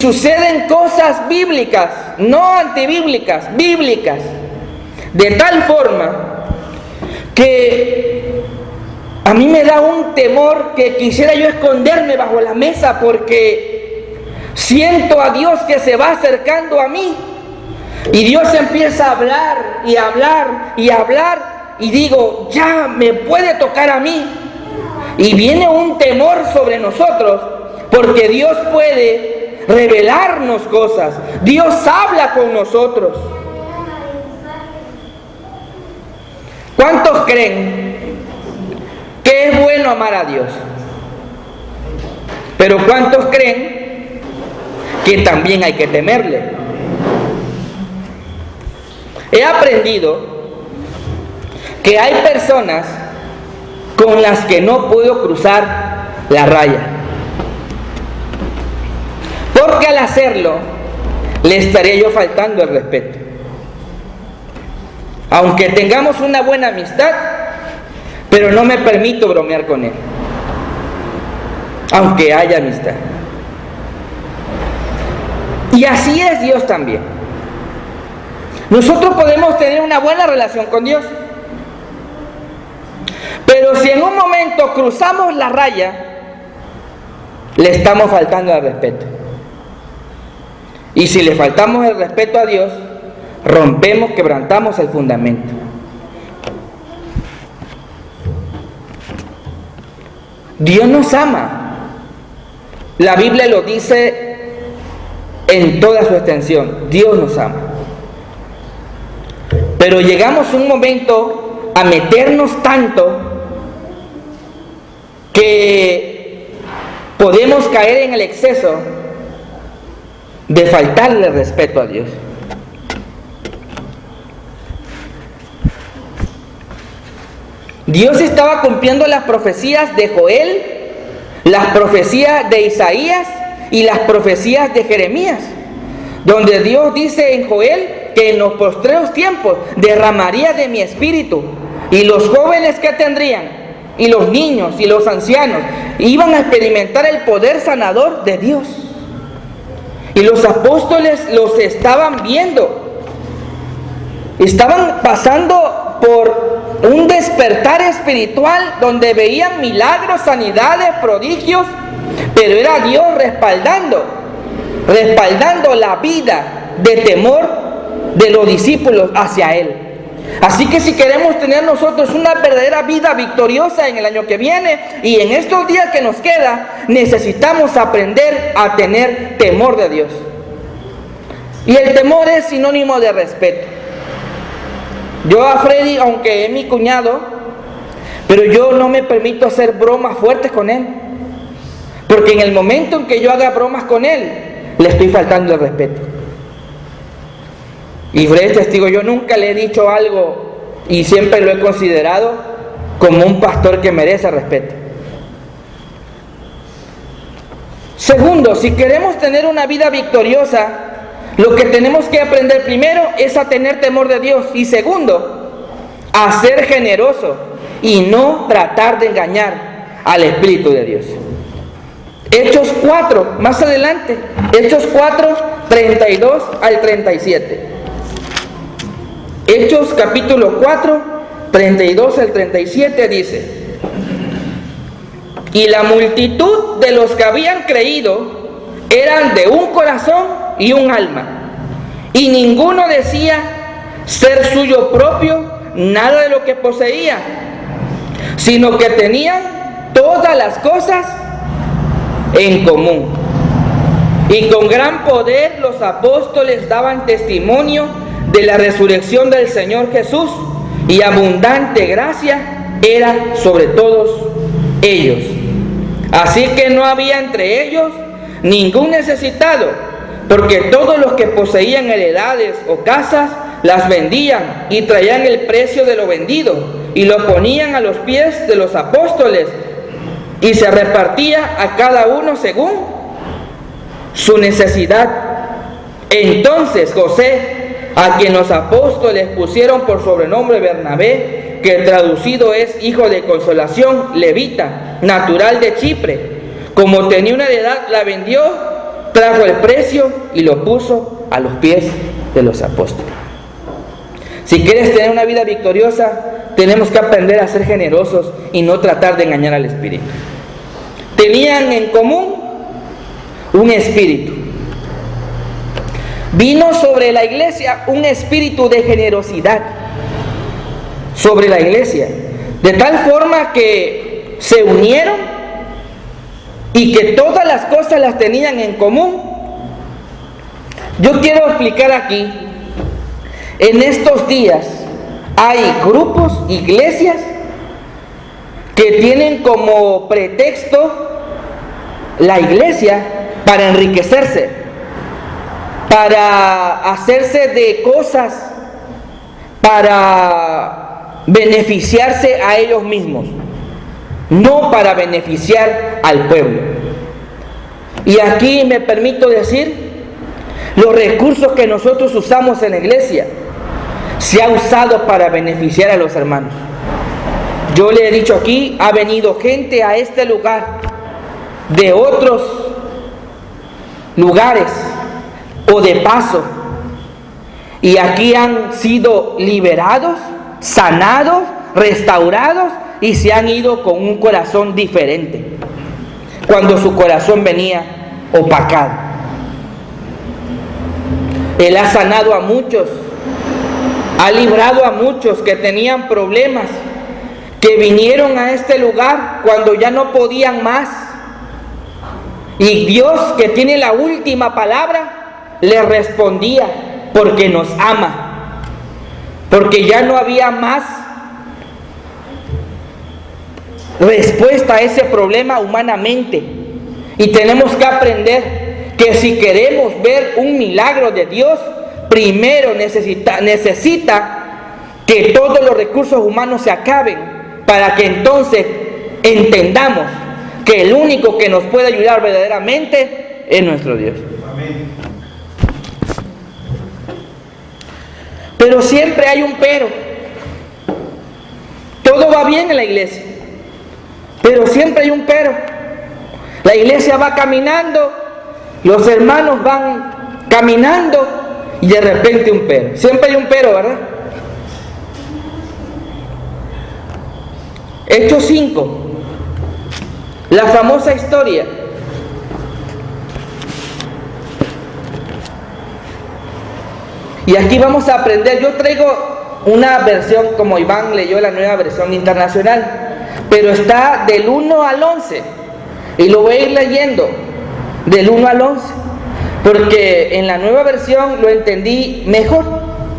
suceden cosas bíblicas, no antibíblicas, bíblicas, de tal forma que a mí me da un temor que quisiera yo esconderme bajo la mesa, porque siento a Dios que se va acercando a mí y Dios empieza a hablar y hablar y hablar, y digo, ya me puede tocar a mí, y viene un temor sobre nosotros porque Dios puede revelarnos cosas. Dios habla con nosotros. ¿Cuántos creen que es bueno amar a Dios? Pero ¿cuántos creen que también hay que temerle? He aprendido que hay personas con las que no puedo cruzar la raya, porque al hacerlo le estaría yo faltando el respeto. Aunque tengamos una buena amistad, pero no me permito bromear con él, aunque haya amistad. Y así es Dios también. Nosotros podemos tener una buena relación con Dios, pero si en un momento cruzamos la raya, le estamos faltando al respeto. Y si le faltamos el respeto a Dios, rompemos, quebrantamos el fundamento. Dios nos ama. La Biblia lo dice en toda su extensión. Dios nos ama. Pero llegamos un momento a meternos tanto que podemos caer en el exceso de faltarle respeto a Dios. Dios estaba cumpliendo las profecías de Joel, las profecías de Isaías y las profecías de Jeremías, donde Dios dice en Joel que en los postreros tiempos derramaría de mi espíritu, y los jóvenes que tendrían, y los niños y los ancianos iban a experimentar el poder sanador de Dios. Y los apóstoles los estaban viendo, estaban pasando por un despertar espiritual donde veían milagros, sanidades, prodigios, pero era Dios respaldando la vida de temor de los discípulos hacia Él. Así que si queremos tener nosotros una verdadera vida victoriosa en el año que viene y en estos días que nos queda, necesitamos aprender a tener temor de Dios. Y el temor es sinónimo de respeto. Yo a Freddy, aunque es mi cuñado, pero yo no me permito hacer bromas fuertes con él, porque en el momento en que yo haga bromas con él, le estoy faltando el respeto. Y Freddy es testigo, yo nunca le he dicho algo y siempre lo he considerado como un pastor que merece respeto. Segundo, si queremos tener una vida victoriosa, lo que tenemos que aprender primero es a tener temor de Dios, y segundo, a ser generoso y no tratar de engañar al Espíritu de Dios. Hechos 4, más adelante, Hechos 4, 32 al 37. Hechos capítulo 4, 32 al 37 dice: y la multitud de los que habían creído eran de un corazón y un alma, y ninguno decía ser suyo propio nada de lo que poseía, sino que tenían todas las cosas en común. Y con gran poder los apóstoles daban testimonio de la resurrección del Señor Jesús, y abundante gracia era sobre todos ellos. Así que no había entre ellos ningún necesitado, porque todos los que poseían heredades o casas las vendían y traían el precio de lo vendido y lo ponían a los pies de los apóstoles, y se repartía a cada uno según su necesidad. Entonces José, a quien los apóstoles pusieron por sobrenombre Bernabé, que traducido es hijo de consolación, levita, natural de Chipre, como tenía una heredad, la vendió trajo el precio y lo puso a los pies de los apóstoles. Si quieres tener una vida victoriosa, tenemos que aprender a ser generosos y no tratar de engañar al Espíritu. Tenían en común un espíritu. Vino sobre la iglesia un espíritu de generosidad sobre la iglesia, de tal forma que se unieron y que todas las cosas las tenían en común. Yo quiero explicar aquí, en estos días hay grupos, iglesias, que tienen como pretexto la iglesia para enriquecerse, para hacerse de cosas, para beneficiarse a ellos mismos, no para beneficiar al pueblo. Y aquí me permito decir, los recursos que nosotros usamos en la iglesia se ha usado para beneficiar a los hermanos. Yo le he dicho aquí, ha venido gente a este lugar de otros lugares o de paso, y aquí han sido liberados, sanados, restaurados, y se han ido con un corazón diferente cuando su corazón venía opacado. Él ha sanado a muchos, ha librado a muchos que tenían problemas, que vinieron a este lugar cuando ya no podían más, y Dios, que tiene la última palabra, les respondía, porque nos ama, porque ya no había más respuesta a ese problema humanamente. Y tenemos que aprender que si queremos ver un milagro de Dios, primero necesita que todos los recursos humanos se acaben, para que entonces entendamos que el único que nos puede ayudar verdaderamente es nuestro Dios. Amén. Pero siempre hay un pero. Todo va bien en la iglesia, pero siempre hay un pero. La iglesia va caminando, los hermanos van caminando, y de repente un pero. Siempre hay un pero, ¿verdad? Hechos 5, la famosa historia. Y aquí vamos a aprender. Yo traigo una versión, como Iván leyó la nueva versión internacional, pero está del 1 al 11, y lo voy a ir leyendo del 1 al 11, porque en la nueva versión lo entendí mejor.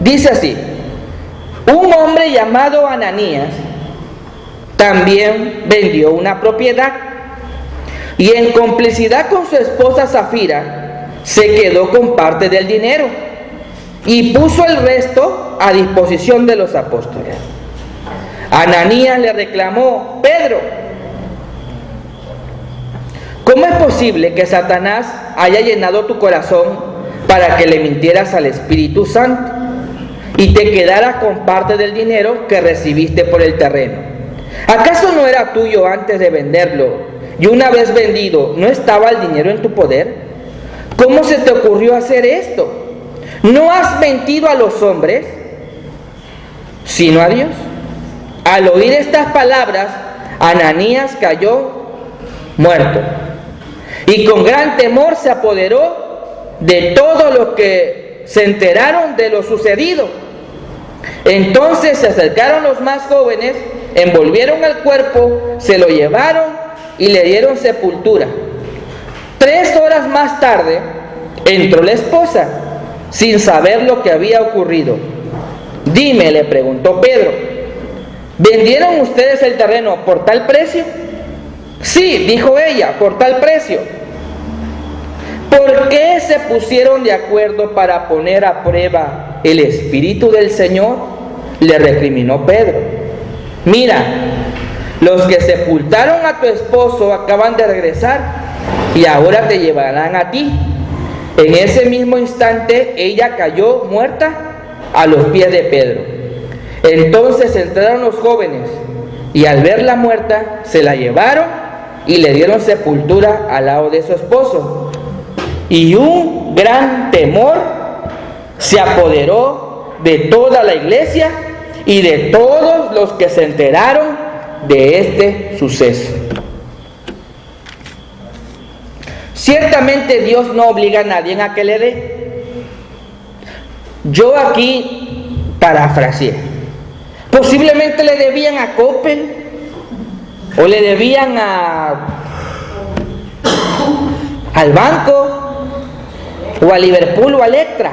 Dice así: un hombre llamado Ananías también vendió una propiedad, y en complicidad con su esposa Zafira se quedó con parte del dinero y puso el resto a disposición de los apóstoles. Ananías le reclamó: Pedro, ¿cómo es posible que Satanás haya llenado tu corazón para que le mintieras al Espíritu Santo y te quedaras con parte del dinero que recibiste por el terreno? ¿Acaso no era tuyo antes de venderlo, y una vez vendido no estaba el dinero en tu poder? ¿Cómo se te ocurrió hacer esto? ¿No has mentido a los hombres, sino a Dios? Al oír estas palabras, Ananías cayó muerto, y con gran temor se apoderó de todos los que se enteraron de lo sucedido. Entonces se acercaron los más jóvenes, envolvieron el cuerpo, se lo llevaron y le dieron sepultura. 3 horas más tarde entró la esposa, sin saber lo que había ocurrido. Dime, le preguntó Pedro, ¿vendieron ustedes el terreno por tal precio? Sí, dijo ella, por tal precio. ¿Por qué se pusieron de acuerdo para poner a prueba el Espíritu del Señor? Le recriminó Pedro. Mira, los que sepultaron a tu esposo acaban de regresar y ahora te llevarán a ti. En ese mismo instante ella cayó muerta a los pies de Pedro. Entonces entraron los jóvenes y al verla muerta se la llevaron y le dieron sepultura al lado de su esposo. y un gran temor se apoderó de toda la iglesia y de todos los que se enteraron de este suceso. Ciertamente Dios no obliga a nadie a que le dé. Yo aquí parafraseé. Posiblemente le debían a Coppel, o le debían al banco, o a Liverpool, o a Electra.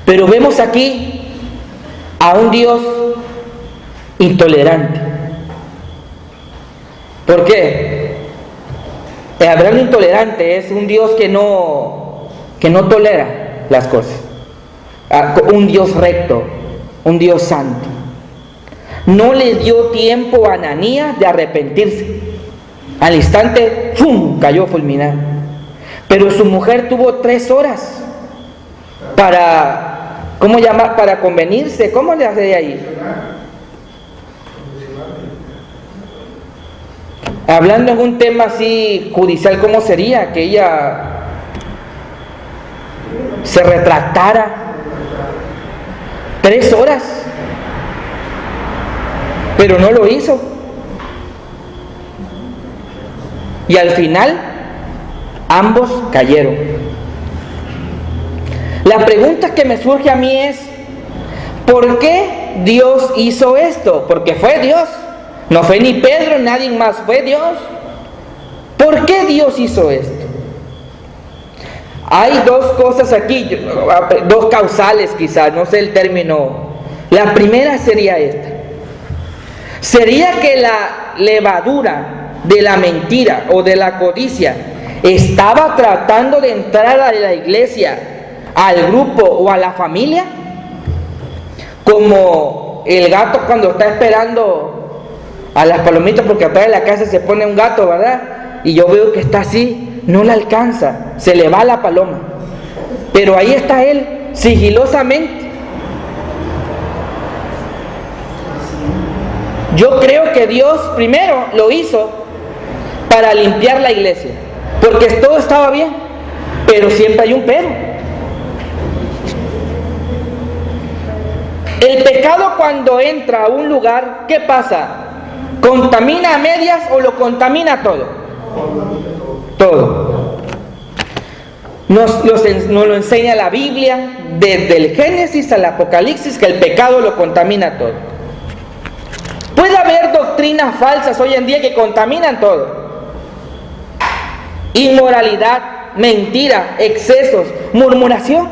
Pero vemos aquí a un Dios intolerante. ¿Por qué? El Abraham intolerante es un Dios que no tolera las cosas. Un Dios recto, un Dios santo. No le dio tiempo a Ananías de arrepentirse. Al instante, ¡fum!, cayó fulminado. Pero su mujer tuvo 3 horas para, para convenirse. ¿Cómo le hace ahí? Hablando en un tema así judicial, ¿cómo sería que ella se retractara? 3 horas, pero no lo hizo. Y al final, ambos cayeron. La pregunta que me surge a mí es, ¿por qué Dios hizo esto? Porque fue Dios. No fue ni Pedro, nadie más, fue Dios. ¿Por qué Dios hizo esto? Hay 2 cosas aquí, 2 causales quizás, no sé el término. La primera sería esta. Sería que la levadura de la mentira o de la codicia estaba tratando de entrar a la iglesia, al grupo o a la familia, como el gato cuando está esperando a las palomitas, porque atrás de la casa se pone un gato, ¿verdad? Y yo veo que está así, no la alcanza, se le va la paloma, pero ahí está él, sigilosamente. Yo creo que Dios primero lo hizo para limpiar la iglesia, porque todo estaba bien, pero siempre hay un pero. El pecado, cuando entra a un lugar, ¿qué pasa? ¿Contamina a medias o lo contamina todo? Todo. Nos lo enseña la Biblia, desde el Génesis al Apocalipsis, que el pecado lo contamina todo. Puede haber doctrinas falsas hoy en día que contaminan todo. Inmoralidad, mentira, excesos, murmuración.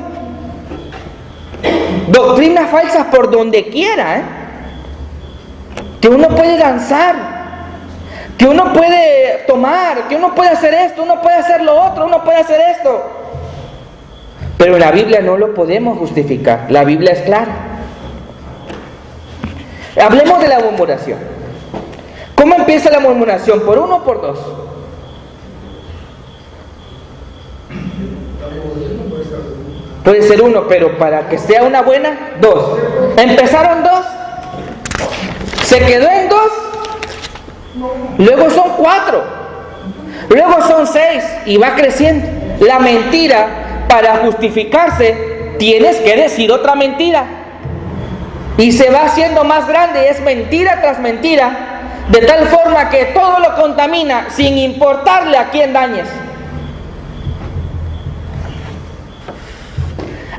Doctrinas falsas por donde quiera, que uno puede danzar, que uno puede tomar, que uno puede hacer esto, uno puede hacer lo otro, uno puede hacer esto. Pero en la Biblia no lo podemos justificar. La Biblia es clara. Hablemos de la murmuración. ¿Cómo empieza la murmuración? ¿Por 1 o por 2? Puede ser 1, pero para que sea una buena, 2. Empezaron 2, se quedó en 2, luego son 4, luego son 6 y va creciendo. La mentira, para justificarse, tienes que decir otra mentira. Y se va haciendo más grande, es mentira tras mentira, de tal forma que todo lo contamina sin importarle a quién dañes.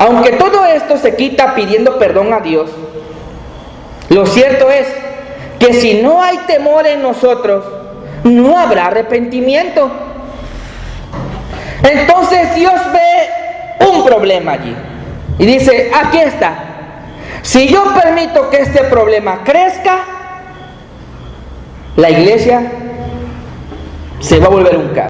Aunque todo esto se quita pidiendo perdón a Dios, lo cierto es que si no hay temor en nosotros, no habrá arrepentimiento. Entonces Dios ve un problema allí y dice, aquí está. Si yo permito que este problema crezca, la iglesia se va a volver un caos.